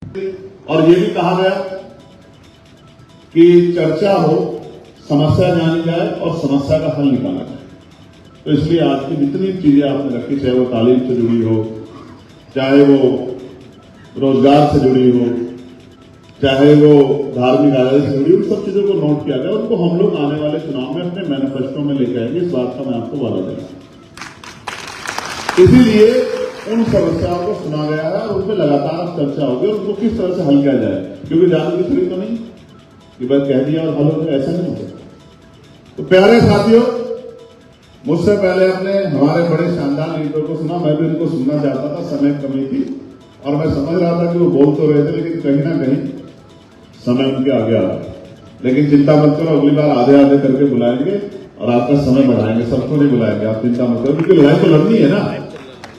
और ये भी कहा गया कि चर्चा हो, समस्या जानी जाए और समस्या का हल निकाला जाए। तो इसलिए आज की जितनी चीजें आपने रखी, चाहे वो तालीम से जुड़ी हो, चाहे वो रोजगार से जुड़ी हो, चाहे वो धार्मिक आदत से जुड़ी, उन सब चीजों को नोट किया गया। उनको हम लोग आने वाले चुनाव में अपने मैनिफेस्टो में लेके आएंगे, इस बात का मैं आपको वादा दे रहा हूं। इसीलिए उन समस्याओं को सुना गया है और उनमें लगातार चर्चा होगी और उनको किस तरह से हल किया जाए, क्योंकि जानने की तो नहीं कि बस कह दिया और हल हो गया, ऐसा नहीं हो सकता। तो प्यारे साथियों, मुझसे पहले आपने हमारे बड़े शानदार लीडर को सुना, मैं भी उनको सुनना चाहता था, समय कमी थी और मैं समझ रहा था कि वो बोल तो रहे थे, लेकिन कहीं ना कहीं समय उनके आगे आ रहा है। लेकिन चिंता मत करो, अगली बार आधे आधे करके बुलाएंगे और आपका समय बढ़ाएंगे, सबको नहीं बुलाएंगे, आप चिंता मत करो, क्योंकि लड़ाई तो लड़नी है ना।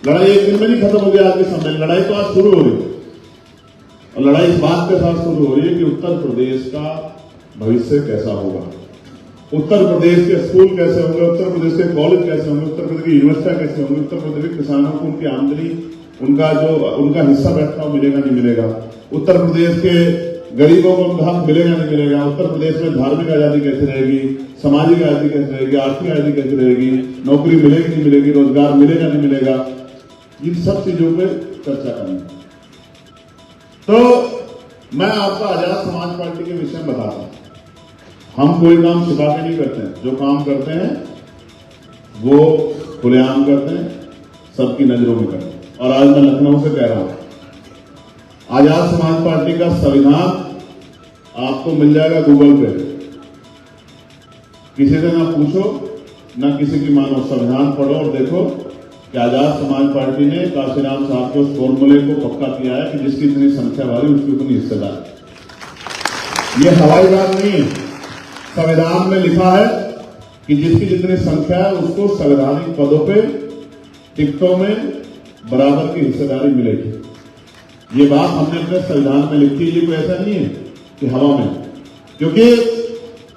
लड़ाई एक दिन में नहीं खत्म हो गया आज के समय, लड़ाई तो आज शुरू हो रही है। और लड़ाई इस बात के साथ शुरू हो रही है कि उत्तर प्रदेश का भविष्य कैसा होगा, उत्तर प्रदेश के स्कूल कैसे होंगे, उत्तर प्रदेश के कॉलेज कैसे होंगे, उत्तर प्रदेश की यूनिवर्सिटियां कैसे होंगी, उत्तर प्रदेश के किसानों को उनकी आमदनी, उनका हिस्सा बैठना मिलेगा नहीं मिलेगा, उत्तर प्रदेश के गरीबों को उनका हक मिलेगा नहीं मिलेगा, उत्तर प्रदेश में धार्मिक आजादी कैसे रहेगी, सामाजिक आजादी कैसे रहेगी, आर्थिक आजादी कैसे रहेगी, नौकरी मिलेगी नहीं मिलेगी, रोजगार मिलेगा नहीं मिलेगा, इन सब चीजों पे चर्चा करनी। तो मैं आपको आजाद समाज पार्टी के विषय में बताता हूं। हम कोई काम छिपा के नहीं करते हैं, जो काम करते हैं वो खुलेआम करते हैं, सबकी नजरों में करते हैं। और आज मैं लखनऊ से कह रहा हूं, आजाद समाज पार्टी का संविधान आपको मिल जाएगा गूगल पे, किसी से ना पूछो ना किसी की मानो, संविधान पढ़ो और देखो कि आजाद समाज पार्टी ने काशीराम साहब के उस फॉर्मूले को पक्का किया है कि जिसकी इतनी संख्या भारी उसकी उतनी हिस्सेदार। ये हवाई बात नहीं है, संविधान में लिखा है कि जिसकी जितनी संख्या है उसको संवैधानिक पदों पे, टिकटों में बराबर की हिस्सेदारी मिलेगी। ये बात हमने अपने संविधान में लिखी है, ये कोई ऐसा नहीं है कि हवा में, क्योंकि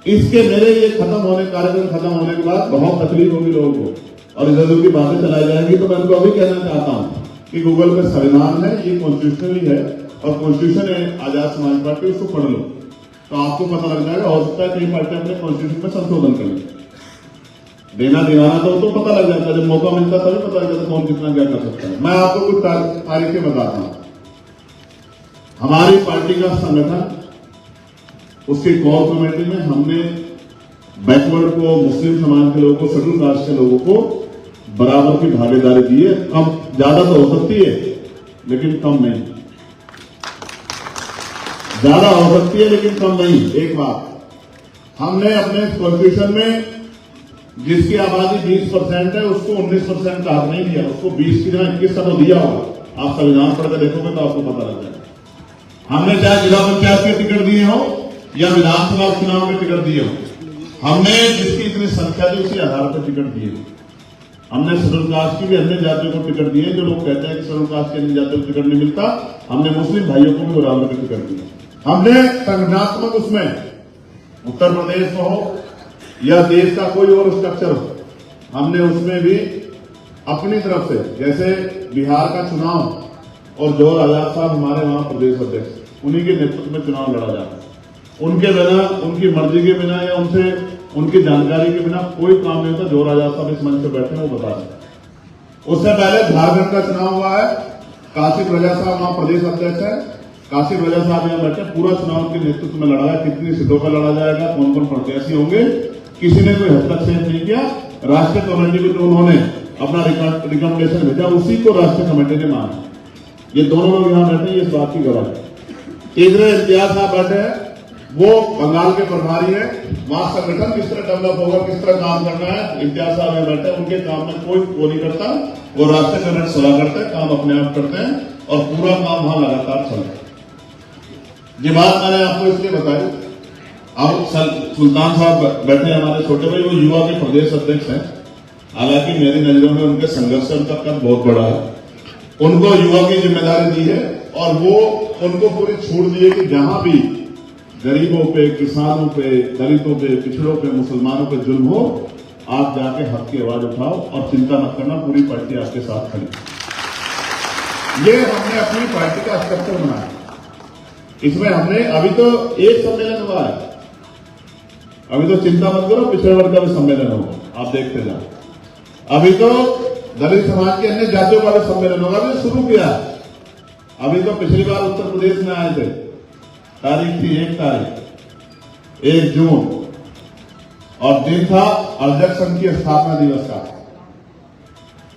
इसके मेरे ये कार्यक्रम खत्म होने के बाद बहुत तकलीफ होगी लोगों को और इधर उधर की बातें चलाई जाएंगी। तो मैं उनको अभी कहना चाहता हूं कि गूगल पे संविधान है, ये कॉन्स्टिट्यूशनली है और कॉन्स्टिट्यूशन है आजाद समाज पार्टी, उसको पढ़ लो तो आपको पता लग जाएगा। हो सकता है कई पार्टी अपने कॉन्स्टिट्यूशन में संशोधन कर ले, देना दिलाना तो पता लग जाता है, जब मौका मिलता है तभी पता लग जाता है कौन कितना क्या कर सकता है। मैं आपको कुछ तारीखें बताता हूं। हमारी पार्टी का संगठन, उसकी कोर कमेटी में हमने बैकवर्ड को, मुस्लिम समाज के लोगों को, शेड्यूल कास्ट के लोगों को बराबर की भागीदारी दी है। कम ज्यादा तो हो सकती है लेकिन कम नहीं, ज्यादा हो सकती है लेकिन कम नहीं। एक बात, हमने अपने कॉन्स्टिट्यूशन में जिसकी आबादी 20% है उसको 19% का हक नहीं दिया, उसको 20 की जगह 21 का तो दिया होगा। आप संविधान पढ़कर देखोगे तो आपको पता लग जाएगा। हमने चाहे जिला पंचायत के टिकट दिए हो या विधानसभा चुनाव में टिकट दिए हो, हमने जिसकी इतनी संख्या थी उसी आधार पर टिकट दिए। हमने शेड्यूल कास्ट की भी अन्य जातियों को टिकट दिए। जो लोग कहते हैं कि शेड्यूल कास्ट के अन्य जातियों को टिकट नहीं मिलता, हमने मुस्लिम भाइयों को भी बराबर के टिकट दिया। हमने संगठनात्मक उसमें उत्तर प्रदेश में हो या देश का कोई और स्ट्रक्चर हो, हमने उसमें भी अपनी तरफ से, जैसे बिहार का चुनाव और जोहर आजाद साहब हमारे वहां प्रदेश अध्यक्ष, उन्हीं के नेतृत्व में चुनाव लड़ा जाता है। उनके बिना, उनकी मर्जी के बिना या उनकी जानकारी के बिना कोई काम नहीं होता। जोहर आजाद साहब इस मंच पर बैठे हैं, वो बता दें। उससे पहले झारखंड का चुनाव हुआ है, काशिफ रजा साहब वहां प्रदेश अध्यक्ष है, काशिफ रजा साहब यहां बैठे, पूरा चुनाव के नेतृत्व में लड़ा है। कितनी सीटों पर लड़ा जाएगा, कौन कौन प्रत्याशी होंगे, किसी ने कोई हस्तक्षेप नहीं किया। राष्ट्रीय कमेटी को जो उन्होंने अपना रिकमेंडेशन भेजा, उसी को राष्ट्रीय कमेटी ने माना। ये दोनों लोग यहां बैठे, ये इस बात की गवाह है। तीसरे इम्तियाज साहब बैठे हैं, वो बंगाल के प्रभारी है, वहां संगठन किस तरह डेवलप होगा, किस तरह काम करना है, इम्तियाज साहब में बैठे, उनके काम में कोई वो नहीं करता, वो राष्ट्रीय कमेटी सलाह करते हैं, काम अपने आप करते हैं और पूरा काम वहां लगातार चलता है। ये बात मैंने आपको इसलिए बताई। अब सुल्तान साहब बैठे हमारे छोटे भाई, वो युवा के प्रदेश अध्यक्ष हैं। हालांकि मेरी नजरों में उनके संघर्ष उनका कद बहुत बड़ा है, उनको युवा की जिम्मेदारी दी है और वो उनको पूरी छूट दी है कि जहां भी गरीबों पे, किसानों पे, दलितों पे, पिछड़ों पे, मुसलमानों पे जुल्म हो, आप जाके हक की आवाज उठाओ और चिंता मत करना, पूरी पार्टी आपके साथ खड़ी। ये हमने अपनी पार्टी का स्ट्रक्चर बनाया। इसमें हमने अभी तो एक सम्मेलन हुआ है, अभी तो चिंता मत करो, पिछड़े वर्ग का भी सम्मेलन होगा, आप देखते जाओ। अभी तो दलित समाज के अन्य जातियों का भी सम्मेलन होगा, अभी शुरू किया। अभी तो पिछली बार उत्तर प्रदेश में आए थे, तारीख थी 1 जून, और दिन था अल्जक संघ की स्थापना दिवस का।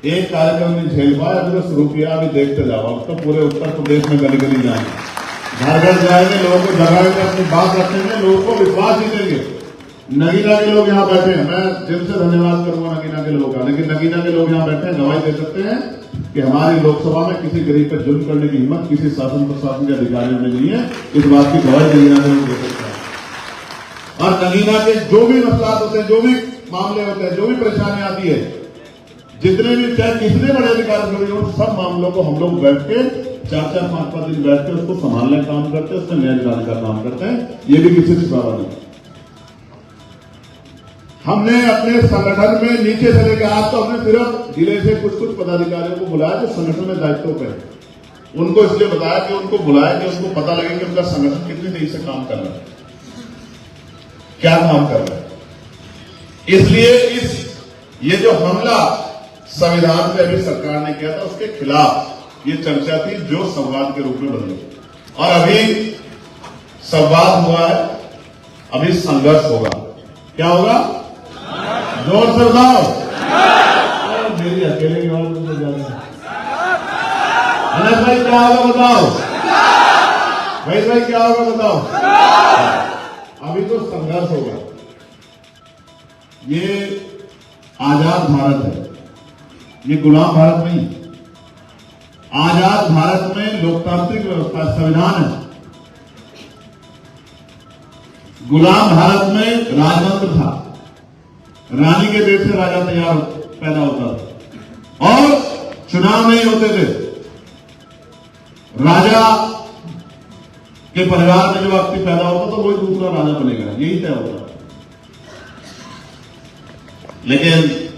एक कार्यक्रम नहीं झेल पाया, अभी तो शुरू किया, अभी देखते जाओ। अब तो पूरे उत्तर प्रदेश में गली गली जाएंगे, घर घर जाएंगे, लोगों को जगाएंगे, अपनी बात रखेंगे, लोगों को विश्वास ही देंगे। नगीना के लोग यहाँ बैठे हैं, मैं दिल से धन्यवाद करूंगा नगीना के लोगों का, लेकिन नगीना के लोग यहाँ बैठे हैं, गवाही दे सकते हैं कि हमारी लोकसभा में किसी गरीब पर जुल्म करने की हिम्मत किसी शासन प्रशासन के अधिकारियों में नहीं है। इस बात की गवाही नगीना के लोग दे सकते हैं। और नगीना के जो भी मसला होते हैं, जो भी मामले होते हैं, जो भी परेशानी आती है, जितने भी चाहे कितने बड़े अधिकारी जुड़े हो, सब मामलों को हम लोग बैठ के 4-4, 5-5 दिन बैठ के उसको संभालने का काम करते हैं, उसमें न्याय दिलाने का काम करते हैं। ये भी किसी से छुपावा नहीं। हमने अपने संगठन में नीचे से लेकर आज तो हमने सिर्फ जिले से कुछ पदाधिकारियों को बुलाया जो संगठन में दायित्व पे, उनको इसलिए बताया कि उनको बुलाया कि उनको पता लगे कि उनका संगठन कितनी तेजी से काम कर रहा है, क्या काम कर रहा है। इसलिए ये जो हमला संविधान पे अभी सरकार ने किया था, उसके खिलाफ ये चर्चा थी जो संवाद के रूप में बदली, और अभी संवाद हुआ है, अभी संघर्ष होगा। क्या होगा? जोर से बताओ। मेरी अकेले की आवाज में ज्यादा अनस भाई क्या होगा बताओ, भाई क्या होगा बताओ। अभी तो संघर्ष होगा। ये आजाद भारत है, ये गुलाम भारत नहीं। आजाद भारत में लोकतांत्रिक व्यवस्था संविधान है, गुलाम भारत में राजतंत्र था, रानी के पेट से राजा तैयार पैदा होता था और चुनाव नहीं होते थे। राजा के परिवार में जो व्यक्ति पैदा होता तो वही दूसरा राजा बनेगा, यही तय होता। लेकिन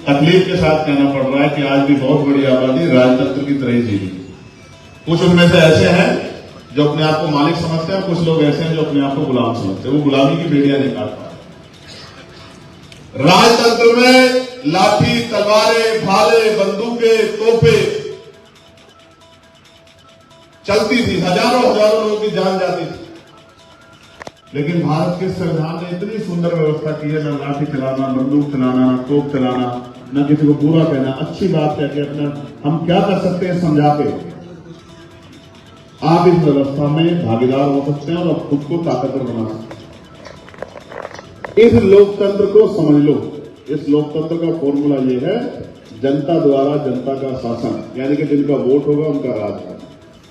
तकलीफ के साथ कहना पड़ रहा है कि आज भी बहुत बड़ी आबादी राजतंत्र की तरह ही जी। कुछ उनमें से ऐसे हैं जो अपने आप को मालिक समझते हैं, कुछ लोग ऐसे हैं जो अपने आप को गुलाम समझते हैं, वो गुलामी की बेड़ियां नहीं काट पाते। राजतंत्र में लाठी, तलवारें, भाले, बंदूकें, तोपे चलती थी, हजारों लोगों की जान जाती थी। लेकिन भारत के संविधान ने इतनी सुंदर व्यवस्था की है, न लाठी चलाना, बंदूक चलाना, न तोप चलाना, न किसी को बुरा कहना, अच्छी बात कह के अपना हम क्या कर सकते हैं समझा के आप इस व्यवस्था में भागीदार हो सकते हैं और खुद को ताकतवर बना सकते हैं। इस लोकतंत्र को समझ लो। इस लोकतंत्र का फॉर्मूला ये है, जनता द्वारा जनता का शासन, यानी कि जिनका वोट होगा उनका राज है।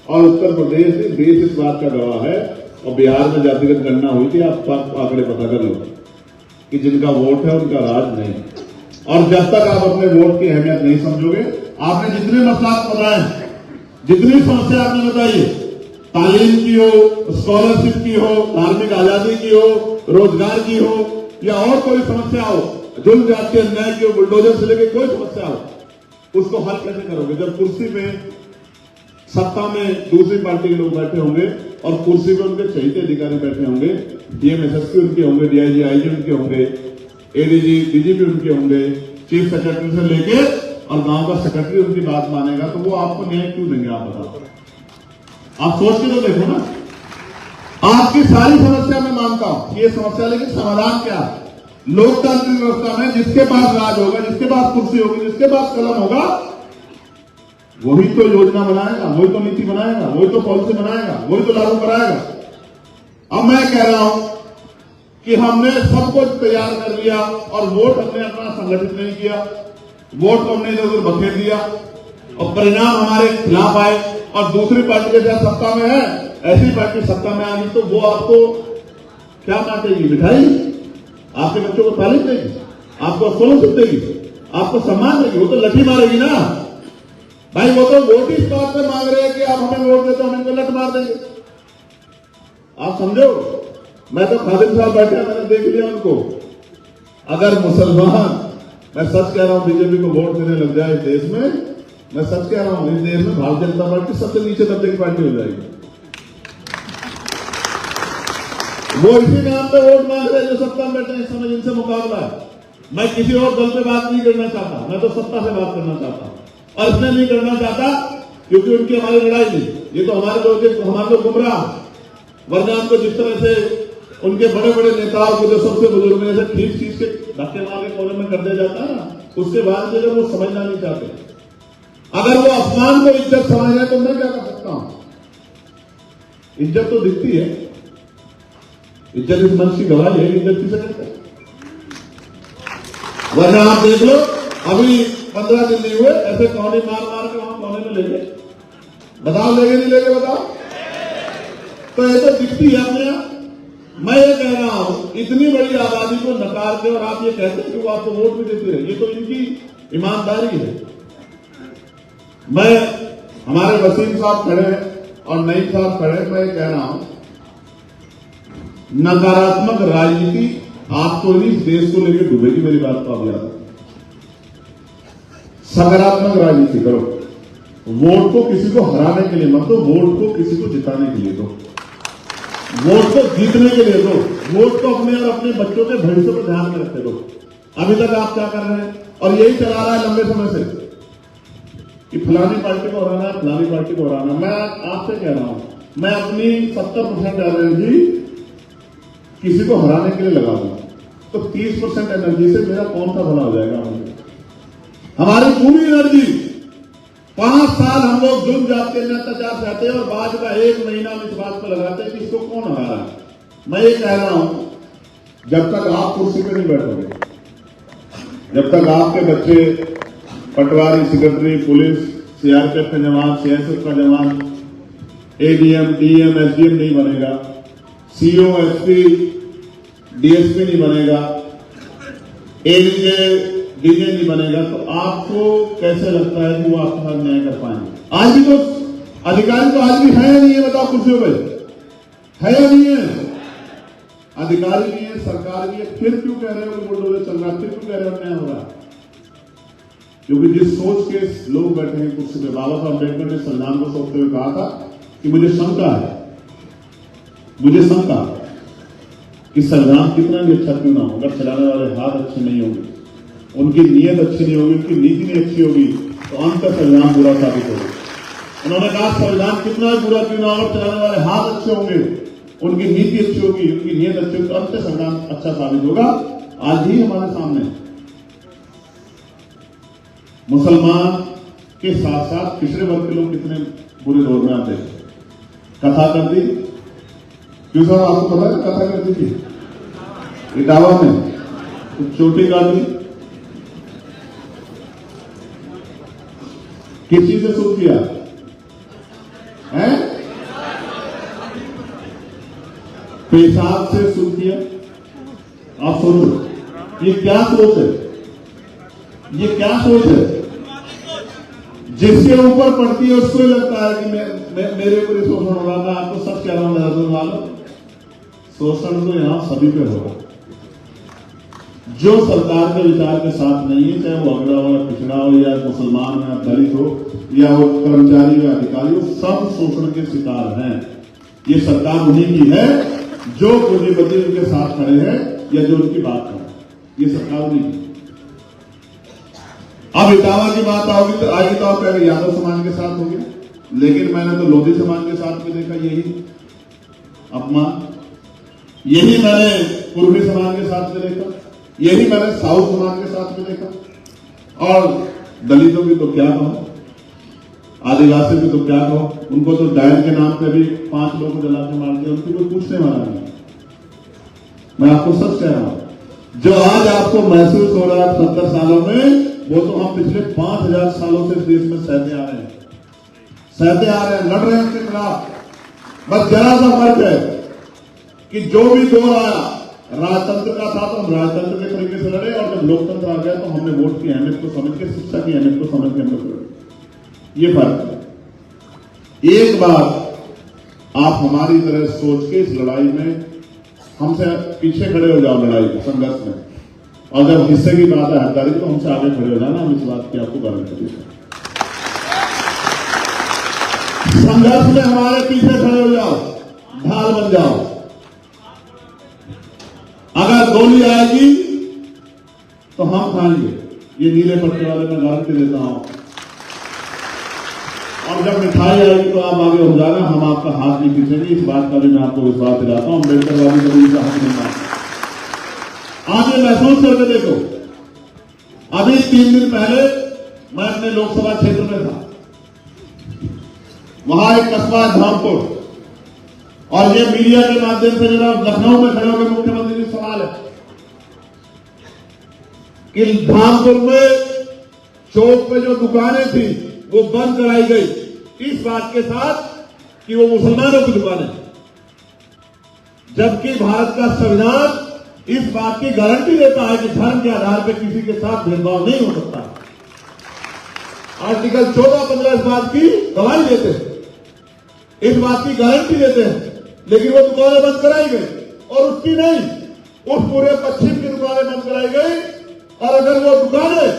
और उत्तर प्रदेश देश इस बात का गवाह है, और बिहार में जातिगत गणना हुई थी, आप आंकड़े पता कर लो कि जिनका वोट है उनका राज नहीं। और जब तक आप अपने वोट की अहमियत नहीं समझोगे, आपने जितने मसला बताए, जितनी समस्या आपने बताई, तालीम की हो, स्कॉलरशिप की हो, धार्मिक आजादी की हो, रोजगार की हो, या और कोई समस्या हो, जुल्म जाति अन्याय की हो, बुलडोजर से लेकर कोई समस्या हो, उसको हल कैसे करोगे जब कुर्सी पे सत्ता में दूसरी पार्टी के लोग बैठे होंगे और कुर्सी पे उनके चहेते अधिकारी बैठे होंगे, डीएमएसएसपी उनके होंगे, डीआईजी आईजी उनके होंगे, एडीजी डीजीपी उनके होंगे, चीफ सेक्रेटरी से लेके और गांव का सेक्रेटरी उनकी बात मानेगा, तो वो आपको न्याय क्यों देंगे? आप बताओ, आप सोच के तो देखो ना। आपकी सारी समस्या मैं मानता हूं, ये समस्या, लेकिन समाधान क्या है? लोकतांत्रिक व्यवस्था में जिसके पास राज होगा, जिसके पास कुर्सी होगी, जिसके पास कलम होगा, वही तो योजना बनाएगा, वही तो नीति बनाएगा, वही तो पॉलिसी बनाएगा, वही तो लागू कराएगा। अब मैं कह रहा हूं कि हमने सब कुछ तैयार कर लिया और वोट हमने अपना संगठित नहीं किया, वोट को हमने इधर उधर बखेर दिया और परिणाम हमारे खिलाफ आए, और दूसरी पार्टी के साथ सत्ता में है, ऐसी पार्टी सत्ता में आएगी तो वो आपको क्या बांटेगी? मिठाई? आपके बच्चों को तालीम देगी, आपको स्कॉलरशिप देगी, आपको सम्मान देगी? वो तो लठी मारेगी ना भाई। वो तो वोट इस बात पे मांग रहे हैं कि आप हमें वोट देते हो, हम इनको लठ मार देंगे। आप समझो, मैं तो खादिम साहब बैठे, मैंने देख लिया उनको। अगर मुसलमान, मैं सच कह रहा हूं, बीजेपी को वोट देने लग जाए इस देश में, मैं सच कह रहा हूं, इस देश में भारतीय जनता पार्टी सबसे नीचे दर्जे की पार्टी हो जाएगी। वो इसी नाम पे वोट मांग रहे जो सत्ता में बैठे हैं इस समय, जिनसे मुकाबला है। मैं किसी और दल पे बात नहीं करना चाहता, मैं तो सत्ता से बात करना चाहता हूं। और इसलिए नहीं करना चाहता क्योंकि उनकी हमारी लड़ाई नहीं, ये तो हमारे लोग गुमराह। वरना हमको जिस तरह से उनके बड़े बड़े नेताओं को जो सबसे बुजुर्ग में से ठीक चीज के धक्के मार के कोने में कर दिया जाता है ना, उसके बाद भी अगर वो समझना नहीं चाहते, अगर वो अपमान को इज्जत समझ रहे तो मैं क्या कर सकता हूं? इज्जत तो दिखती है, इज्जत इस मंच की गवाही है, इज्जत किसे कहते हैं? वरना आप देख लो, अभी 15 दिन नहीं हुए ऐसे कौने मार मार के वहां कौने में ले गए। बताओ लेगे नहीं लेगे? बताओ। तो ये तो दिखती है अपने आप। मैं ये कह रहा हूं, इतनी बड़ी आबादी को नकार के और आप ये कहते हैं कि वो आपको वोट भी देते रहे, ये तो इनकी ईमानदारी है। मैं, हमारे वसीम साहब खड़े हैं और नईम साहब खड़े हैं, मैं ये कह रहा हूं, नकारात्मक राजनीति आपको नहीं इस देश को लेकर डूबेगी। मेरी बात को आप याद रखें। सकारात्मक राजनीति करो, वोट को किसी को हराने के लिए मत दो, वोट को किसी को जिताने के लिए दो, वोट को जीतने के लिए दो, वोट को अपने और अपने बच्चों के भविष्य पर ध्यान में रखते दो। अभी तक आप क्या कर रहे हैं? और यही चला रहा है लंबे समय से कि फलानी पार्टी को हराना है, फलानी पार्टी को हराना। मैं आपसे कह रहा हूं, मैं अपनी 70% एनर्जी किसी को हराने के लिए लगा दूंगा, तो 30% एनर्जी से मेरा कौन सा भला हो जाएगा? हमारी पूरी एनर्जी 5 साल हम लोग जुर्म जात के अत्याचार सहते हैं और बाद का 1 महीना हम इस बात पर लगाते हैं कि इसको कौन हरा रहा है। मैं ये कह रहा हूं, जब तक आप कुर्सी पर नहीं बैठोगे, जब तक आपके बच्चे पटवारी, सेक्रेटरी, पुलिस, सीआरपीएफ के जवान, सीएसएफ का जवान, एडीएम, डीएम, एसडीएम नहीं बनेगा, सीओ, एसपी, डीएसपी नहीं बनेगा, एडीजे, डीजे नहीं बनेगा, तो आपको कैसे लगता है कि वो आपके साथ न्याय कर पाएंगे? आज भी तो अधिकारी तो आज भी है या नहीं है? बताओ कुर्सियों पे है या नहीं है? अधिकारी भी है, सरकार भी है, फिर क्यों कह रहे हो कि बुलडोजर चल रहा है? फिर क्यों कह रहे हो न्याय हो रहा है? क्योंकि जिस सोच के लोग बैठे हैं कुर्सी पे, बाबा साहब अम्बेडकर ने संविधान को सौंपते हुए कहा था कि मुझे शंका है कि संविधान कितना भी अच्छा क्यों ना हो, अगर चलाने वाले हाथ अच्छे नहीं होंगे, उनकी नीयत अच्छी नहीं होगी, उनकी नीति नहीं अच्छी होगी, तो अंत संविधान बुरा साबित होगा। उन्होंने कहा संविधान कितना भी बुरा क्यों ना हो, चलाने वाले हाथ अच्छे होंगे, उनकी नीति अच्छी होगी, उनकी नीयत अच्छी होगी, तो अंत संविधान अच्छा साबित होगा। आज ही हमारे सामने मुसलमान के साथ साथ पिछड़े वर्ग के लोग कितने बुरे दौर में आते हैं। कथा कर दी, क्यों साहब आपको पता है कथा कर दी थी इटावा में, तो चोटी काट दी, किस चीज से शुरू किया है? पेशाब से शुरू किया। आप सोचो ये क्या सोच है, ये क्या सोच है? जिसके ऊपर पड़ती है उसको ही लगता है कि मेरे ऊपर शोषण हो रहा था। आपको सच कह रहा हूं वालों, शोषण तो यहां सभी पे होगा। जो सरकार के विचार के साथ नहीं है, चाहे वो अगड़ा हो या पिछड़ा हो या मुसलमान हो या दलित हो या वो कर्मचारी हो या अधिकारी हो, सब शोषण के शिकार हैं। ये सरकार उन्हीं की है जो पूंजीपति उनके साथ खड़े हैं या जो उनकी बात है। ये सरकार उन्हीं की। अब इटावा की बात आओगी तो आगे तो आप कहेंगे यादव समाज के साथ होगी, लेकिन मैंने तो लोधी समाज के साथ भी देखा यही अपमान, यही मैंने कुर्मी समाज के साथ भी देखा, यही मैंने साउथ समाज के साथ भी देखा। और दलितों की तो क्या कहो, आदिवासी की तो क्या कहो, उनको तो डायल के नाम पे भी 5 लोगों को जला के मार दिया, उनकी कोई पूछने वाला नहीं। मैं आपको सच कह रहा हूं, जो आज आपको महसूस हो रहा है 70 सालों में, वो तो हम पिछले 5000 सालों से देश में सहते आ रहे हैं, लड़ रहे हैं उनके खिलाफ। बस जरा सा फर्क है कि जो भी दौर आया राजतंत्र का था तो हम राजतंत्र के तरीके से लड़े, और जब लोकतंत्र आ गया तो हमने वोट की अहमियत को समझ के, शिक्षा की अहमियत को समझ के हम लोग लड़े। ये फर्क है। एक बार आप हमारी तरह सोच के इस लड़ाई में हमसे पीछे खड़े हो जाओ, लड़ाई संघर्ष में, और जब हिस्से की बात है हकदारी तो हमसे आगे खड़े हो जाना। हम इस बात की आपको गारंटी देते हैं। संघर्ष में हमारे पीछे खड़े हो जाओ, ढाल बन जाओ। अगर गोली आएगी तो हम खाएंगे, ये नीले पट्टे वाले मैं गारंटी देता हूं। और जब मिठाई आएगी तो आप आगे हो जाना, हम आपका हाथ नहीं खींचेंगे, इस बात का भी मैं आपको विश्वास दिलाता हूं। अम्बेडकर वाली कभी इसका हाथ नहीं मांगता। आज ये महसूस करके देखो, अभी 3 दिन पहले मैं अपने लोकसभा क्षेत्र में था, वहां एक कस्बा धामपुर, और ये मीडिया के माध्यम से जरा लखनऊ में खड़े होकर मुख्यमंत्री जी सवाल है कि धामपुर में चौक पे जो दुकानें थी वो बंद कराई गई, इस बात के साथ कि वो मुसलमानों की दुकानें, जबकि भारत का संविधान इस बात की गारंटी देता है कि धर्म के आधार पर किसी के साथ भेदभाव नहीं हो सकता। आर्टिकल 14-15 इस बात की गवाही देते हैं, इस बात की गारंटी देते हैं, लेकिन वो दुकानें बंद कराई गई, और उसकी नहीं, उस पूरे पश्चिम की दुकानें बंद कराई गई। और अगर वो दुकानें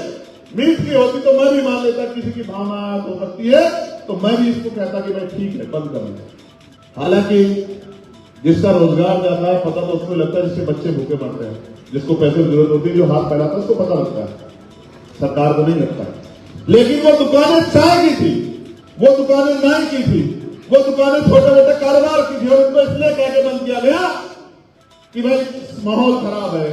मीट की होती तो मैं भी मान लेता, किसी की भावना हो सकती है, तो मैं भी इसको कहता कि भाई ठीक है, बंद कर लें। हालांकि जिसका रोजगार जाता है पता तो उसको लगता है, जिसके बच्चे भूखे मरते हैं, जिसको पैसे की जरूरत होती है, जो हाथ फैलाता है उसको पता लगता है, सरकार को नहीं लगता है। लेकिन वो दुकानें चाय की थी, वो दुकानें नाई की थी, वो दुकानें छोटे मोटे कारोबार की थी, और उनको इसलिए कह के बंद किया गया कि भाई माहौल खराब है,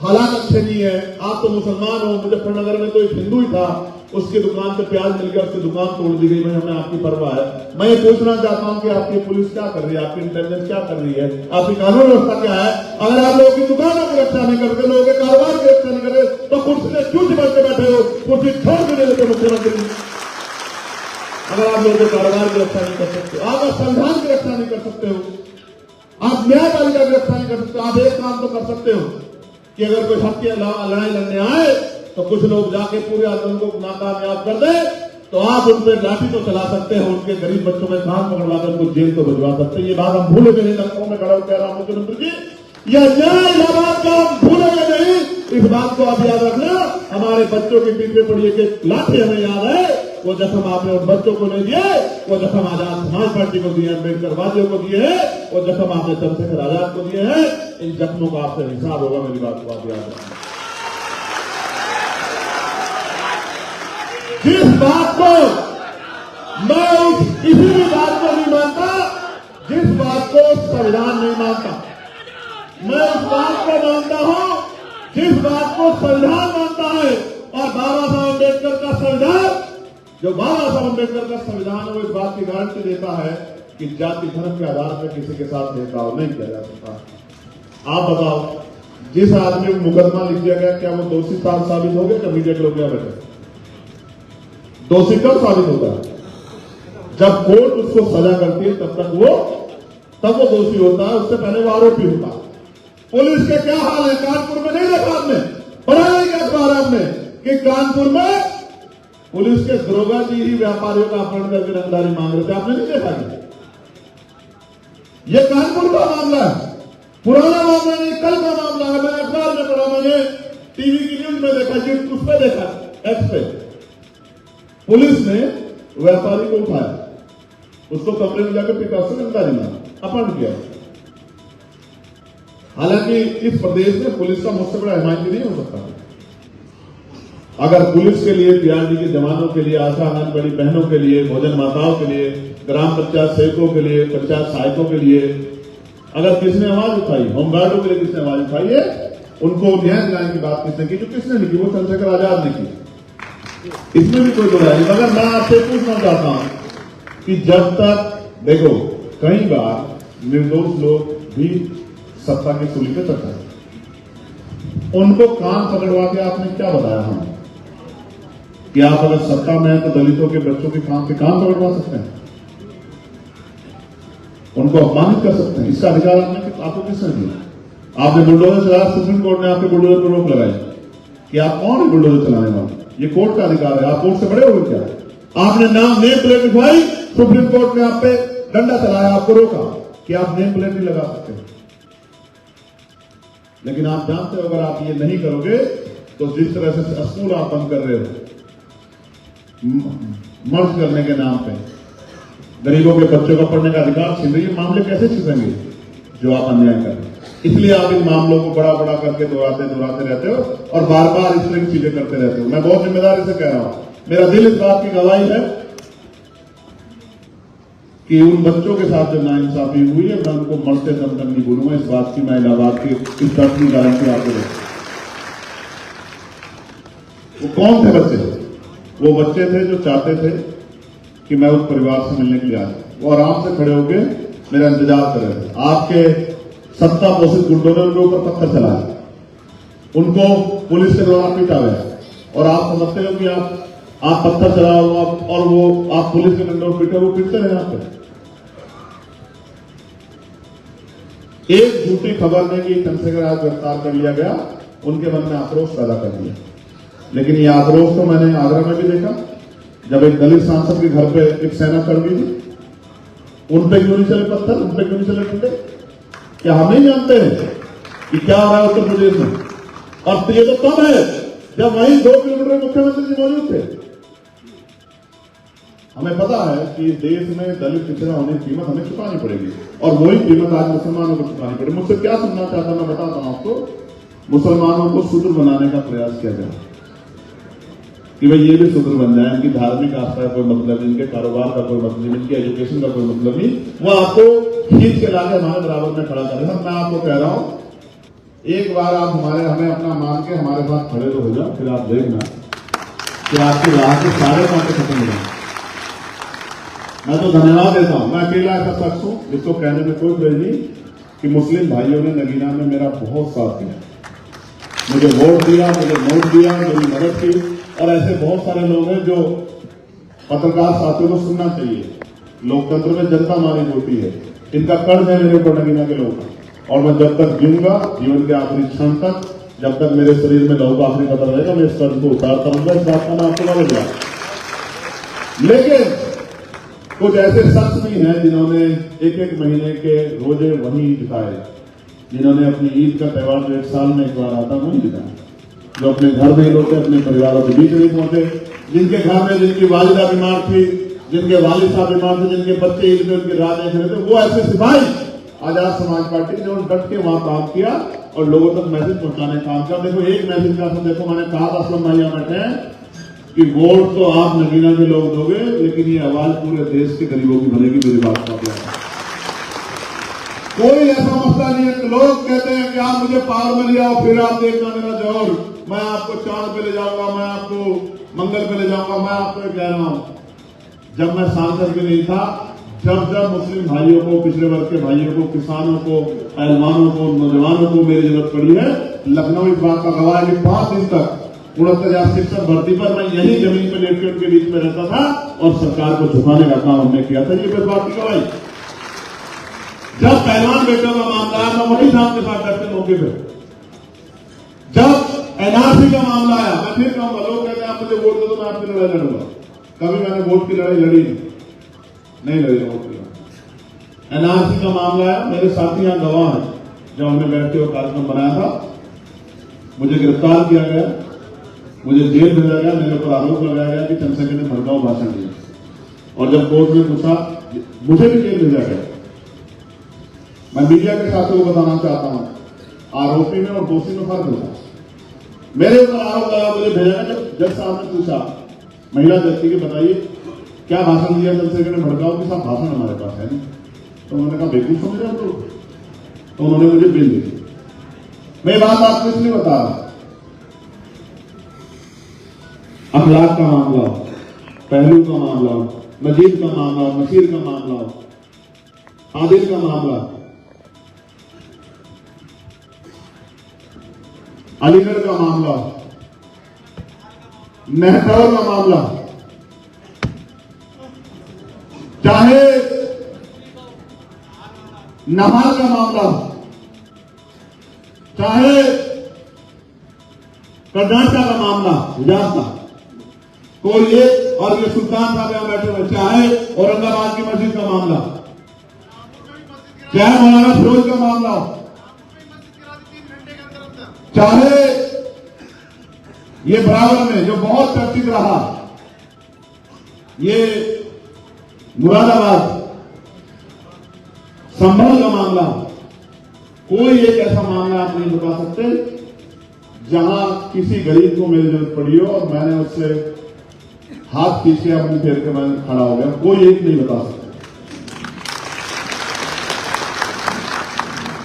हालात अच्छे नहीं है, आप तो मुसलमान हो। मुजफ्फरनगर में तो एक हिंदू ही था, उसकी दुकान पे प्याज मिल गया, उसकी दुकान तोड़ दी गई। मैं हमें आपकी परवाह है। मैं ये पूछना चाहता हूं कि आपकी पुलिस क्या कर रही है, आपकी इंटेलिजेंस क्या कर रही है, आपकी कानून व्यवस्था क्या है? अगर आप लोगों की दुकानों की रक्षा नहीं करते, लोगों के कारोबार की रक्षा नहीं करते, तो कुर्सी से क्यों चिपक के बैठे हो? कुर्सी छोड़ के नहीं देते मुख्यमंत्री। अगर आप लोगों के कारोबार की रक्षा नहीं कर सकते, आप संविधान की रक्षा नहीं कर सकते हो, आप न्यायपालिका की रक्षा नहीं कर सकते, आप एक काम तो कर सकते हो कि अगर कोई हक की लड़ाई लड़ने आए तो कुछ लोग जाके पूरे आंदोलन को नाकामयाब कर दे, तो आप उन पर लाठी तो चला सकते हैं, उनके गरीब बच्चों में कान पकड़वाकर उनको जेल तो भिजवा सकते हैं। ये बात हम भूलेंगे नहीं, लखनऊ में खड़ा कह रहा हूं मुख्यमंत्री जी, यह न्याय इलाहाबाद का हम भूलेंगे नहीं। इस बात को आप याद रखना। हमारे बच्चों के पीछे पड़ी एक लाठी हमें याद है, वो जख्म आपने उन बच्चों को नहीं दिए, वो जख्म आजाद समाज पार्टी को दिए, अम्बेडकर वादियों को दिए हैं, वो जख्म आपने चंद्रशेखर आजाद को दिए हैं। इन जख्मों का आपसे हिसाब होगा, मेरी बात को आप याद रखना। जिस बात को मैं किसी भी बात को नहीं मानता, जिस बात को संविधान नहीं मानता, मैं उस बात को मानता हूं जिस बात को संविधान मानता है। और बाबा साहब अम्बेडकर का संविधान, जो बाबा साहब अम्बेडकर का संविधान है, वो इस बात की गारंटी देता है कि जाति धर्म के आधार पर किसी के साथ भेदभाव नहीं किया जा सकता। आप बताओ, जिस आदमी को मुकदमा लिख दिया गया, क्या वो दोषी साबित हो गया? क्या मीडिया के लोग क्या बैठे? दोषी कब साबित होता है? जब कोर्ट उसको सजा करती है, तब वो दोषी होता है, उससे पहले वो आरोपी होता है। पुलिस के क्या हाल है? कानपुर में नहीं देखा आपने? पढ़ा नहीं क्या अखबार आपने कि कानपुर में पुलिस के दरोगा जी ही व्यापारियों का अपहरण करके रंगदारी मांग रहे थे? आपने नहीं देखा? ये कानपुर का मामला है, पुराना मामला नहीं, कल का मामला है। मैंने अखबार में पढ़ा, मैंने टीवी की न्यूज में देखा, उस पर देखा, एक्स पे। पुलिस ने व्यापारी को उठाया, उसको कमरे में जाकर पिता से रंगदारी मांगा, अपहरण किया। हालांकि इस प्रदेश में पुलिस का मुझसे बड़ा हिमायती नहीं हो सकता। अगर पुलिस के लिए, पीआरडी के जवानों के लिए, आशा आंगनबाड़ी बहनों के लिए, भोजन माताओं के लिए, ग्राम पंचायत सेवकों के लिए, पंचायत सहायकों के लिए अगर किसने आवाज उठाई, होमगार्डों के लिए किसने आवाज उठाई है, उनको न्याय दिलाने की बात किसने की? जो किसने नहीं की, वो चंद्रशेखर आजाद ने की। इसमें भी कोई बुराई नहीं। मगर मैं आपसे पूछना चाहता हूं कि जब तक, देखो, कई बार निर्दोष लोग भी सत्ता की सूली पे चढ़ते हैं, उनको कान पकड़वा के आपने क्या बताया हमें कि आप अगर सत्ता में है तो दलितों के बच्चों के कान पकड़वा सकते हैं, उनको अपमानित कर सकते हैं? इसका अधिकार आपको किसने दिया? आपने बुलडोजर चलाया, सुप्रीम कोर्ट ने आपके बुलडोजर पर रोक लगाई कि आप कौन है बुलडोजर चलाने वाले? ये कोर्ट का अधिकार है। आप कोर्ट से बड़े हो गए क्या? आपने नेम प्लेट लिखवाई, सुप्रीम कोर्ट ने आप पे डंडा चलाया, आपको रोका कि आप नेम प्लेट नहीं लगा सकते। लेकिन आप जानते हो, अगर आप ये नहीं करोगे तो जिस तरह से स्कूल आप बंद कर रहे हो मर्ज करने के नाम पे, गरीबों के बच्चों का पढ़ने का अधिकार छीन रही है, मामले कैसे छिपेंगे जो आप अन्याय कर रहे हैं? इसलिए आप इन मामलों को बड़ा बड़ा करके दोहराते रहते हो और बार बार इस तरह की चीजें करते रहते हो। मैं बहुत जिम्मेदारी से कह रहा हूं, मेरा दिल इस बात की गवाही है कि उन बच्चों के साथ जो नाइंसाफी हुई है, मैं उनको मरते दम तक नहीं भूलूंगा। इस बात की मैं इलाहाबाद की इस दर्द की गारंटी आपको देता हूं। वो कौन थे बच्चे? वो बच्चे थे जो चाहते थे कि मैं उस परिवार से मिलने के लिए आया। वो आराम से खड़े होकर मेरा इंतजार कर रहे थे। आपके सत्ता पोषित गुंडों ने उनके ऊपर पत्थर चलाया, उनको पुलिस के द्वारा पीटा गया। और आप समझते हो कि आप पत्थर चलाओ और वो आप पुलिस के डंडों पीटे, वो पीटते रहे आप पे। एक झूठी खबर ने कि चंद्रशेखर आज गिरफ्तार कर लिया गया, उनके मन में आक्रोश पैदा कर दिया। लेकिन ये आक्रोश तो मैंने आगरा में भी देखा, जब एक दलित सांसद के घर पे एक सेना चढ़ गई थी। उन पे क्यों नहीं चले पत्थर, उन पे क्यों नहीं चले डंडे? क्या हम नहीं जानते हैं कि क्या हो रहा है उत्तर प्रदेश में? और ये तो कब है जब वहीं 2 किलोमीटर मुख्यमंत्री जी मौजूद थे। हमें पता है कि देश में दलित पिछड़ा होने की कीमत हमें चुकानी पड़ेगी, और वही कीमत आज मुसलमानों को चुकानी पड़ेगी। मुझसे क्या सुनना चाहता, मैं बताता हूं आपको। मुसलमानों को शूद्र बनाने का प्रयास किया गया कि भाई ये भी शूद्र बन जाए, इनकी धार्मिक आस्था का कोई मतलब नहीं, इनके कारोबार का कोई मतलब नहीं, इनकी एजुकेशन का कोई मतलब नहीं, वो आपको खींच के लाके हमारे बराबर में खड़ा कर रहे हैं। मैं आपको कह रहा हूं, एक बार आप हमें अपना मान के हमारे साथ खड़े तो हो जाओ, फिर आप देखना कि आपके राह के सारे बातें खत्म हो जाए। मैं तो धन्यवाद देता हूं। मैं अकेला ऐसा शख्स हूं जिसको कहने में कोई प्रयोजन नहीं कि मुस्लिम भाइयों ने नगीना में मेरा बहुत साथ दिया, मुझे वोट दिया, मुझे नोट दिया, मेरी मदद की। और ऐसे बहुत सारे लोग हैं जो पत्रकार साथियों को सुनना चाहिए। लोकतंत्र में जनता हमारी होती है, इनका कर्ज है मेरे ऊपर नगीना के लोगों का। और मैं जब तक जीऊंगा, जीवन के आखिरी क्षण तक, जब तक मेरे शरीर में लहू का आखिरी कदर रहेगा, मैं इस कर्ज को उतारता रहूंगा। इस बात का मैं आपको नॉलेज दिया। लेकिन कुछ ऐसे शख्स भी हैं जिन्होंने एक महीने के रोजे वहीं बिताए, जिन्होंने अपनी ईद का त्यौहार जो 1 साल में एक बार आता वहीं बिताया, जो अपने घर नहीं लौटे, अपने परिवारों के बीच नहीं पहुंचे, जिनके घर में जिनकी वालिदा बीमार थी, जिनके वालिद साहब बीमार थे, जिनके बच्चे ईद में उनके राह नहीं थे, वो ऐसे सिपाही आजाद समाज पार्टी ने डट के वहां काम किया और लोगों तक मैसेज पहुंचाने का काम किया। देखो एक मैसेज का देखो, मैंने कहा था असलम भाई बैठे हैं कि वोट तो आप नगीना के लोग दोगे, लेकिन ये आवाज पूरे देश के गरीबों की बनेगी। मेरी बात का कोई ऐसा मसला नहीं है। लोग कहते हैं कि आप मुझे पार में लिया और फिर आप देखना मेरा जोर, मैं आपको चांद पे ले जाऊंगा, मैं आपको मंगल पे ले जाऊंगा। मैं आपको कह रहा हूं, जब मैं सांसद भी नहीं था, जब मुस्लिम भाइयों को, पिछड़े वर्ग के भाइयों को, किसानों को, पहलवानों को, नौजवानों को मेरी जरूरत पड़ी है, लखनऊ इस बात का गवाह है कि 5 दिन तक 69,000 शिक्षक भर्ती पर मैं यही जमीन पर लेट के उनके बीच में रहता था और सरकार को झुकाने का काम हमने किया था। ये बात की गवाही। जब पहलवान बेटों का मामला आया, मैं वही साहब के साथ बैठते मौके पर। जब एनआरसी का मामला आया, मैं फिर कहूंगा, लोग कहते हैं आप मुझे वोट दे दो, मैं आपकी लड़ाई लड़ूंगा। कभी मैंने वोट की लड़ाई लड़ी नहीं लड़ी वोट की लड़ाई। एनआरसी का मामला आया, मेरे साथी यहां गवाह हैं, जब हमने बैठ के वो कार्यक्रम बनाया था, मुझे गिरफ्तार किया गया, मुझे जेल भेजा गया, मेरे ऊपर आरोप लगाया गया कि चंद्रशेखर ने भड़काऊ भाषण दिया। और जब कोर्ट में पूछा, मुझे भी जेल भेजा गया। मैं मीडिया के साथियों को बताना चाहता हूं, आरोपी में और दोषी में फर्क होता है। मेरे ऊपर आरोप लगा, मुझे भेजा गया। जब जज साहब ने पूछा, महिला व्यक्ति के, बताइए क्या भाषण दिया चंद्रशेखर ने भड़काऊ के साथ? भाषण हमारे पास है नहीं। तो उन्होंने कहा बेवकूफ समझ रहे हो तो उन्होंने मुझे बेल दी। मैं बात आपको इसलिए बता रहा हूं, अखलाक का मामला हो, पहलू का मामला हो, मजीद का मामला हो, नसीर का मामला हो, आदिल का मामला, अलीगढ़ का मामला, मेहतौर का मामला, चाहे नहार का मामला, चाहे कर्नाटक का मामला, गुजरात का कोई एक, और ये सुल्तान साहब यहां बैठे हुए, चाहे औरंगाबाद की मस्जिद का मामला, चाहे मौलाना फिरोज का मामला हो, चाहे ये बराबर में जो बहुत चर्चित रहा, ये मुरादाबाद संभल का मामला, कोई एक ऐसा मामला आप नहीं बता सकते जहां किसी गरीब को मेरी जरूरत पड़ी हो और मैंने उससे हाथ खींच के अपनी फेर के मैंने खड़ा हो गया, कोई एक नहीं बता सकता।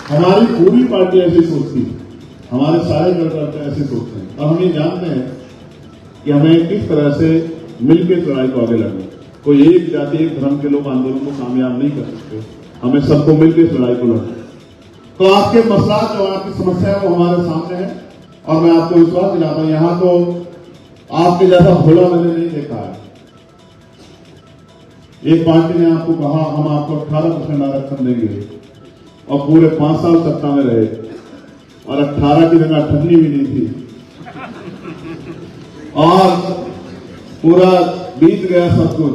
हमारी पूरी पार्टी ऐसी सोचती है, हमारे सारे कार्यकर्ता ऐसे सोचते हैं और हम ये जानते हैं कि हमें किस तरह से मिलकर लड़ाई को आगे लड़ना। कोई एक जाति एक धर्म के लोग आंदोलन को कामयाब नहीं कर सकते, हमें सबको मिलकर लड़ाई को लड़ना। तो आपके मसला जो आपकी समस्या है वो हमारे सामने है और मैं आपको विश्वास दिलाता हूं, यहां तो आपके जैसा भोला मैंने नहीं देखा है। एक पार्टी ने आपको कहा हम आपको 18% आरक्षण देंगे और पूरे 5 साल सत्ता में रहे और 18 की जगह 18 भी नहीं थी और पूरा बीत गया सब कुछ।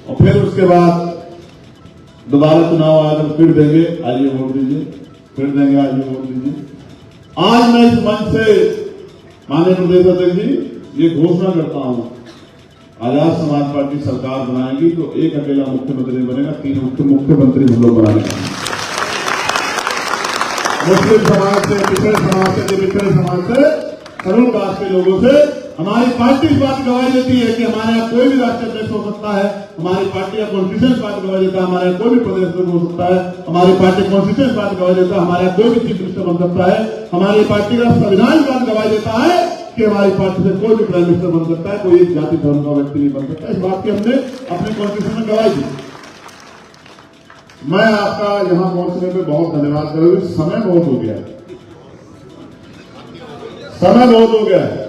और फिर उसके बाद दोबारा चुनाव आया तो फिर देंगे, आइए वोट दीजिए, फिर देंगे, आइए वोट दीजिए। आज मैं इस मंच से माननीय प्रदेश अध्यक्ष जी ये घोषणा करता हूं, आजाद समाज पार्टी सरकार बनाएगी तो एक अकेला मुख्यमंत्री बनेगा, 3 मुख्यमंत्री हम लोग बनाएंगे। मुस्लिम समाज से, पिछड़े समाज से, पिछड़े समाज से, तरुण कास्ट के लोगों से हमारी पार्टी इस बात की गवाही देती है कि हमारे यहाँ कोई भी राष्ट्रीय अध्यक्ष हो सकता है। हमारी पार्टी का कॉन्स्टिट्यूशन इस बात की गवाही देता है, हमारे यहाँ कोई भी प्रदेश अध्यक्ष हो सकता है। हमारी पार्टी कॉन्स्टिट्यूशन इस बात की गवाही देता है, हमारे यहाँ कोई भी चीफ मिनिस्टर बन सकता है। हमारी पार्टी का संविधान इस बात की गवाही देता है कि हमारी पार्टी से कोई भी प्राइम मिनिस्टर बन सकता है, कोई एक जाति धर्म का व्यक्ति नहीं बन सकता। इस बात की हमने अपने कॉन्स्टिट्यूशन में गवाही दी। मैं आपका यहां पहुंचने पे बहुत धन्यवाद करूंगा। समय बहुत हो गया है, समय बहुत हो गया है।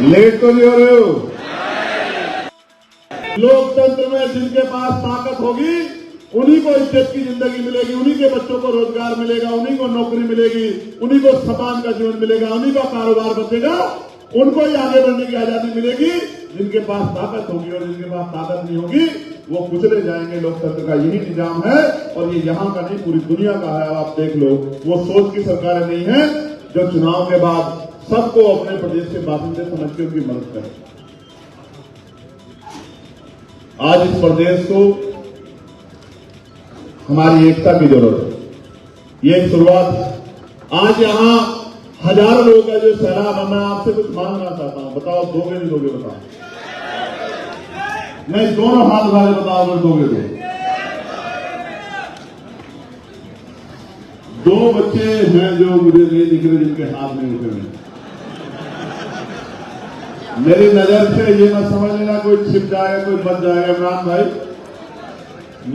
लेट तो नहीं हो रहे हो। लोकतंत्र में जिनके पास ताकत होगी उन्हीं को इज्जत की जिंदगी मिलेगी, उन्हीं के बच्चों को रोजगार मिलेगा, उन्हीं को नौकरी मिलेगी, उन्हीं को समान का जीवन मिलेगा, उन्हीं का कारोबार बचेगा, उनको ही आगे बढ़ने की आजादी मिलेगी। जिनके पास ताकत होगी और जिनके पास ताकत नहीं होगी वो कुचले जाएंगे। लोकतंत्र का यही निजाम है और ये यहां का नहीं पूरी दुनिया का है। आप देख लो, वो सोच की सरकारें नहीं है जो चुनाव के बाद सबको अपने प्रदेश के बासिंदे समझ के उनकी मदद करें। आज इस प्रदेश को हमारी एकता की जरूरत है। ये एक शुरुआत है। आज यहां हजारों लोग का जो सैलाब है, मैं आपसे कुछ मांगना चाहता हूं, बताओ दोगे नहीं दोगे? बताओ, नहीं दोनों हाथ उठा के बताओ अगर दोगे तो। 2 बच्चे हैं जो मुझे नहीं दिख रहे, जिनके हाथ नहीं उठे हैं। मेरी नजर से ये मत समझ लेना कोई छिप जाएगा, कोई बच जाएगा। इमरान भाई,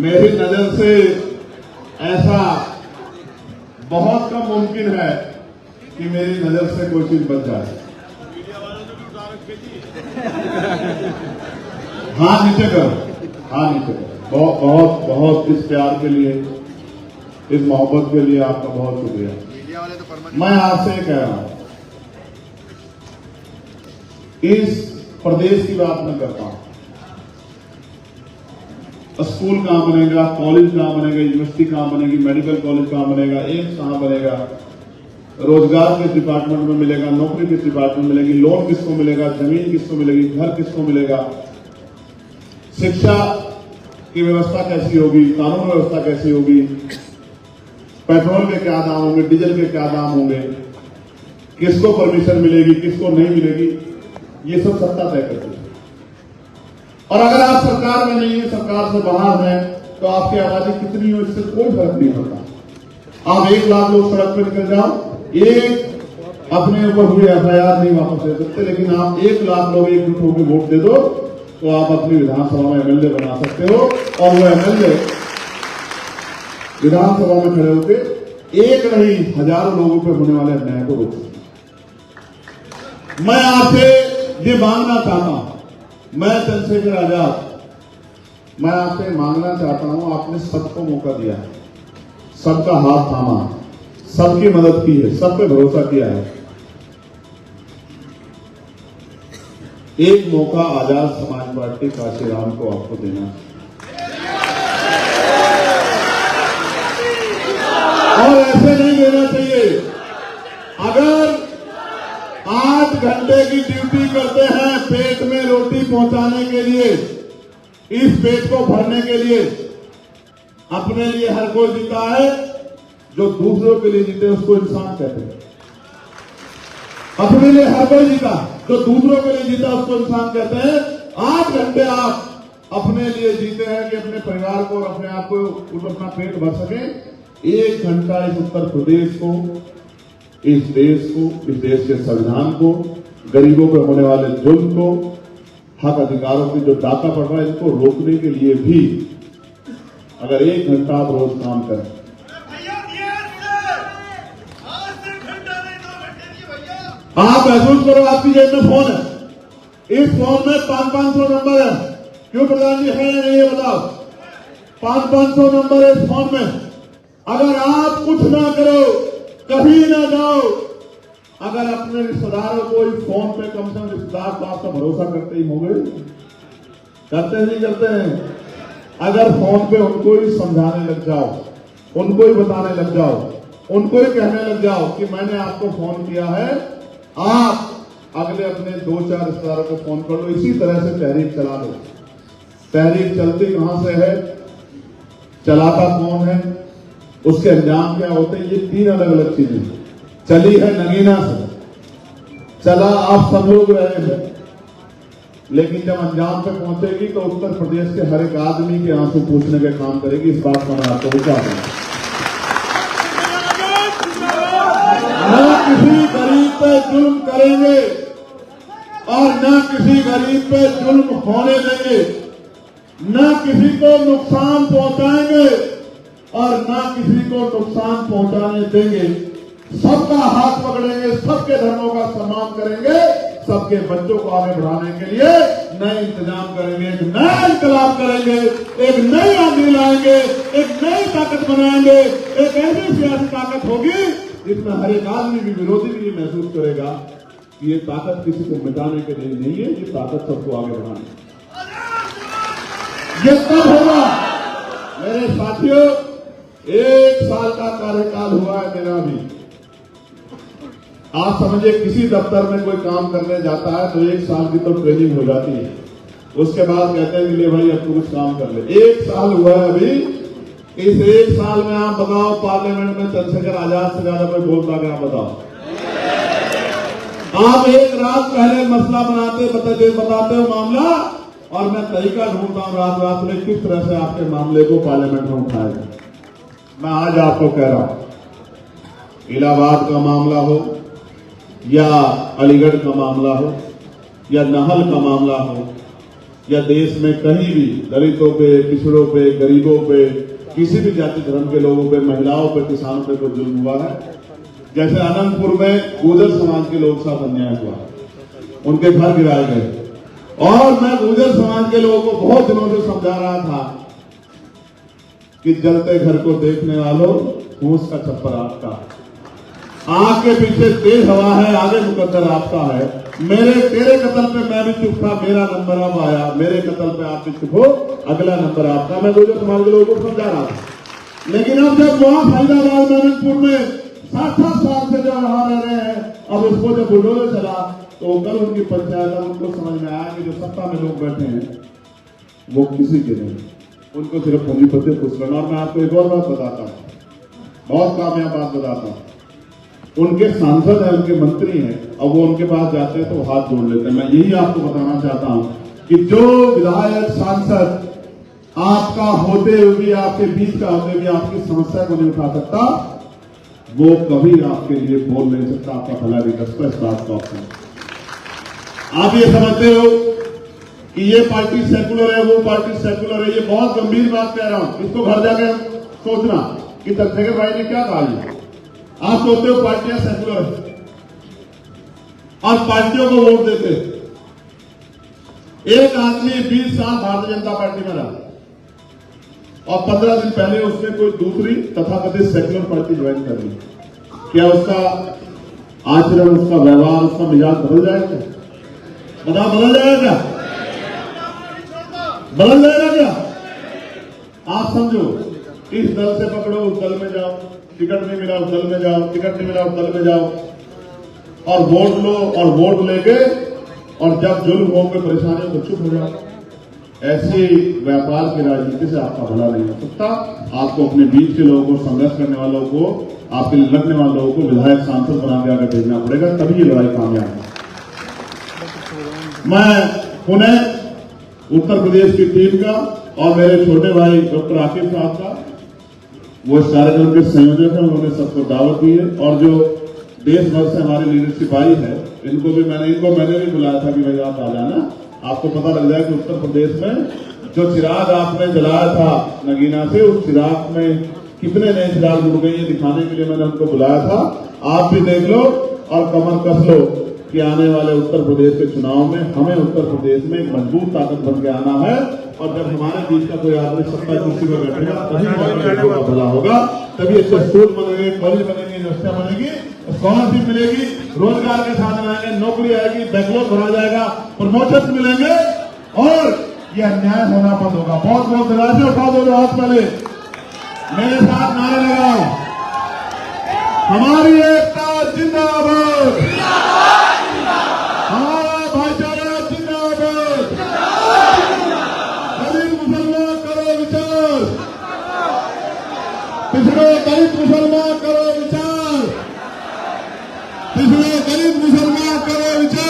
मेरी नजर से ऐसा बहुत कम मुमकिन है कि मेरी नजर से कोई चीज बच जाए। हाँ नीचे करो, हाँ नीचे करो। बहुत बहुत बहुत इस प्यार के लिए, इस मोहब्बत के लिए आपका बहुत शुक्रिया। मैं आपसे कह रहा हूं, इस प्रदेश की बात मैं करता हूं। स्कूल कहां बनेगा, कॉलेज कहां बनेगा, यूनिवर्सिटी कहां बनेगी, मेडिकल कॉलेज कहां बनेगा, एम्स कहां बनेगा, रोजगार किस डिपार्टमेंट में मिलेगा, नौकरी किस डिपार्टमेंट में मिलेगी, लोन किसको मिलेगा, जमीन किसको मिलेगी, घर किसको मिलेगा, शिक्षा की व्यवस्था कैसी होगी, कानून व्यवस्था कैसी होगी, पेट्रोल के क्या दाम होंगे, डीजल के क्या दाम होंगे, किसको परमिशन मिलेगी, किसको नहीं मिलेगी, ये सब सत्ता तय करती है। और अगर आप सरकार में नहीं है, सरकार से बाहर हैं, तो आपकी आबादी कितनी हो इससे कोई फर्क नहीं पड़ता। आप 1 लाख लोग सड़क पर निकल जाओ, एक अपने ऊपर हुई एफआईआर नहीं वापस ले सकते, लेकिन आप 1 लाख लोग एकजुट होकर वोट दे दो तो आप अपनी विधानसभा में एमएलए बना सकते हो और वो एमएलए विधानसभा में खड़े होकर एक नहीं हजारों लोगों पर होने वाले अन्याय को रोक सकते। मैं आपसे ये मांगना चाहता हूं, मैं चंद्रशेखर आजाद, मैं आपसे मांगना चाहता हूं, आपने सबको मौका दिया है, सबका हाथ थामा, सबकी मदद की है, सब पे भरोसा किया है। एक मौका आजाद समाज पार्टी काशीराम को आपको देना और ऐसे नहीं देना चाहिए। अगर 8 घंटे की ड्यूटी करते हैं पेट में रोटी पहुंचाने के लिए, इस पेट को भरने के लिए अपने लिए हर कोई जीता है, जो दूसरों के लिए जीते उसको इंसान कहते हैं। अपने लिए हर कोई जीता, जो दूसरों के लिए जीता उसको इंसान कहते हैं। 8 घंटे आप अपने लिए जीते हैं कि अपने परिवार को और अपने आप को अपना पेट भर सके। 1 घंटा इस उत्तर प्रदेश को, इस देश को, इस देश के संविधान को, गरीबों पर होने वाले जुल्म को, हक अधिकारों की जो डाका पड़ रहा है, इसको रोकने के लिए भी अगर 1 घंटा आप रोज काम करें, आप महसूस करो आपकी जेब में फोन है, इस फोन में 500 नंबर है। क्यों प्रधान जी है या नहीं ये बताओ? 500 नंबर है इस फोन में। अगर आप कुछ ना करो, कहीं ना जाओ, अगर अपने रिश्तेदारों को इस फोन पे कम से कम रिश्तेदार तो आपका भरोसा करते ही होंगे, करते नहीं करते हैं? अगर फोन पे उनको ही समझाने लग जाओ, उनको ही बताने लग जाओ, उनको ही कहने लग जाओ कि मैंने आपको फोन किया है, आप अगले अपने 2-4 रिश्तेदारों को फोन कर लो, इसी तरह से तहरीक चला दो। तहरीक चलती कहां से है, चलाता कौन है, उसके अंजाम क्या होते हैं, ये 3 अलग अलग चीजें। चली है नगीना से, चला आप सब लोग रहे हैं, लेकिन जब अंजाम पे पहुंचेगी तो उत्तर प्रदेश के हर एक आदमी के आंसू पूछने के काम करेगी। इस बात पर मैं आपको विचार दूं, न किसी गरीब पे जुल्म करेंगे और न किसी गरीब पे जुल्म होने देंगे, न किसी को नुकसान पहुंचाएंगे और न किसी को नुकसान पहुंचाने देंगे। सबका हाथ पकड़ेंगे, सबके धर्मों का सम्मान करेंगे, सबके बच्चों को आगे बढ़ाने के लिए नए इंतजाम करेंगे, एक नया इंकलाब करेंगे, एक नई आंधी लाएंगे, एक नई ताकत बनाएंगे। एक ऐसी सियासी ताकत होगी जिसमें हर एक आदमी भी, विरोधी भी ये महसूस करेगा कि ये ताकत किसी को मिटाने के लिए नहीं है, ये ताकत सबको आगे बढ़ाने। ये कब होगा मेरे साथियों? 1 साल का कार्यकाल हुआ है मेरा भी। आप समझिए किसी दफ्तर में कोई काम करने जाता है तो 1 साल की तो ट्रेनिंग हो जाती है, उसके बाद कहते हैं कि ले भाई अब तू कुछ काम कर ले। 1 साल हुआ है अभी। इस 1 साल में आप बताओ पार्लियामेंट में चंद्रशेखर आजाद से ज्यादा कोई बोलता क्या? बताओ। आप एक रात पहले मसला बताते हो मामला, और मैं तरीका ढूंढता हूं रात में किस तरह से आपके मामले को पार्लियामेंट में उठाया जाए। मैं आज आपको कह रहा हूं, इलाहाबाद का मामला हो या अलीगढ़ का मामला हो या नहल का मामला हो या देश में कहीं भी दलितों पे, पिछड़ों पे, गरीबों पे, किसी भी जाति धर्म के लोगों पे, महिलाओं पे, किसानों पे कोई जुल्म हुआ है, जैसे अनंतपुर में गुर्जर समाज के लोग साथ अन्याय हुआ, उनके घर गिराए गए, और मैं गुर्जर समाज के लोगों को बहुत दिनों से समझा रहा था कि जलते घर को देखने वालों, फूस का छप्पर आपका, आग के पीछे तेज हवा है, आगे मुकद्दर आपका है। तेरे कत्ल पे मैं भी चुप था, मेरा नंबर अब आया, मेरे कत्ल पे आप भी चुप हो, अगला नंबर आपका। मैं गुर्जर समाज के लोगों को समझा रहा था। लेकिन अब जब वहां फरीदाबाद में अनंतपुर में 60 साल से जो वहां रह रहे हैं, अब उसको जब बुलडोजर चला तो कल उनकी पंचायत, उनको समझ में आया कि जो सत्ता में लोग बैठे हैं वो किसी के नहीं, उनको सिर्फ पूंजीपति खुश करना। और मैं आपको एक और बात बताता हूँ, बहुत कामयाब बात बताता हूँ। उनके सांसद हैं, उनके मंत्री हैं, अब वो उनके पास जाते हैं तो हाथ जोड़ लेते हैं। मैं यही आपको बताना चाहता हूं कि जो विधायक, सांसद आपका होते हुए भी, आपके बीच का होते हुए भी आपकी समस्या को नहीं उठा सकता, वो कभी आपके लिए बोल नहीं सकता, आपका भला भी कर सकता। इस बात को आप ये समझते हो कि ये पार्टी सेकुलर है, वो पार्टी सेकुलर है, ये बहुत गंभीर बात कह रहा हूं। इसको घर जाकर सोचना कि चंद्रशेखर भाई ने क्या कहा। आप सोचते हो पार्टियां सेकुलर है और पार्टियों को वोट देते। एक आदमी 20 साल भारतीय जनता पार्टी में रहा और 15 दिन पहले उसने कोई दूसरी तथाकथित सेकुलर पार्टी ज्वाइन कर ली। क्या उसका आचरण, उसका व्यवहार, उसका मिजाज बदल जाएगा? बताओ, बदल जाएगा क्या? बदल जाएगा क्या? आप समझो, इस दल से पकड़ो, उस दल में जाओ, टिकट नहीं मिला उस दल में जाओ, टिकट नहीं मिला उस दल में जाओ, और वोट लो, और वोट लेके और जब जुल्म हो के परेशानी तो चुप हो जाओ। ऐसे व्यापार की राजनीति से आपका भला नहीं हो सकता। आपको अपने बीच के लोगों को, संघर्ष करने वालों को, आपके लिए लड़ने वाले लोगों को विधायक सांसद बना के आगे भेजना पड़ेगा, तभी ये लड़ाई कामयाब है। मैं पुनः उत्तर प्रदेश की टीम का और मेरे छोटे भाई डॉक्टर आकिब साहब का, वो इस कार्यक्रम के संयोजक हैं, उन्होंने सबको दावत दी है। और जो देश भर से हमारी लीडरशिप आई है, इनको मैंने भी बुलाया था कि भाई आप आ जाना, आपको पता लग जाए कि उत्तर प्रदेश में जो चिराग आपने जलाया था नगीना से, उस चिराग में कितने नए चिराग जुड़ गए, ये दिखाने के लिए मैंने उनको बुलाया था। आप भी देख लो और कमर कस लो कि आने वाले उत्तर प्रदेश के चुनाव में हमें उत्तर प्रदेश में एक मजबूत ताकत बन के आना है। और जब हमारे बीच का कोई आदमी सत्ता कुर्सी पर बैठेगा, तभी का भला होगा, तभी अच्छे स्कूल बनेंगे, कॉलेज बनेंगे, यूनिवर्सिटियां बनेगी, स्कॉलरशिप मिलेगी, रोजगार के साधन आएंगे, नौकरी आएगी, बैकलॉग भरा जाएगा, प्रमोशन मिलेंगे और ये अन्याय होना बंद होगा। बहुत बहुत धन्यवाद। उठा दो हाथ, पहले मेरे साथ नारे लगाओ, हमारी एकता जिंदाबाद, हमारा भाईचारा जिंदाबाद, दलित मुसलमान करो विचार, पिछड़े दलित मुसलमान करो विचार, पिछड़े दलित मुसलमान करो विचार।